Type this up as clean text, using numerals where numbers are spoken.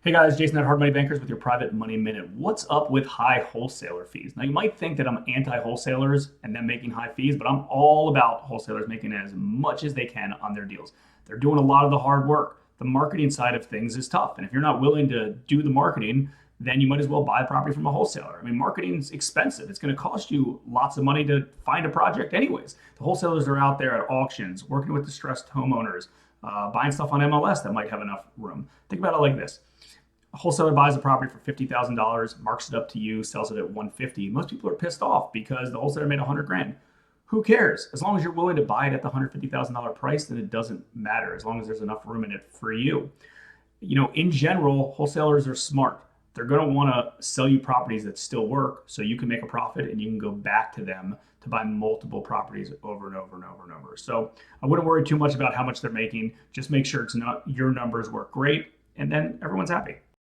Hey guys, Jason at Hard Money Bankers with your Private Money Minute. What's up with high wholesaler fees? Now, you might think that I'm anti-wholesalers and them making high fees, but I'm all about wholesalers making as much as they can on their deals. They're doing a lot of the hard work. The marketing side of things is tough. And if you're not willing to do the marketing, then you might as well buy a property from a wholesaler. I mean, marketing's expensive. It's going to cost you lots of money to find a project anyways. The wholesalers are out there at auctions, working with distressed homeowners, buying stuff on MLS that might have enough room. Think about it like this. A wholesaler buys a property for $50,000, marks it up to you, sells it at 150. Most people are pissed off because the wholesaler made 100 grand. Who cares? As long as you're willing to buy it at the $150,000 price, then it doesn't matter as long as there's enough room in it for you. In general, wholesalers are smart. They're going to want to sell you properties that still work so you can make a profit and you can go back to them to buy multiple properties over and over and over and over. So I wouldn't worry too much about how much they're making. Just make sure it's not your numbers work great, and then everyone's happy.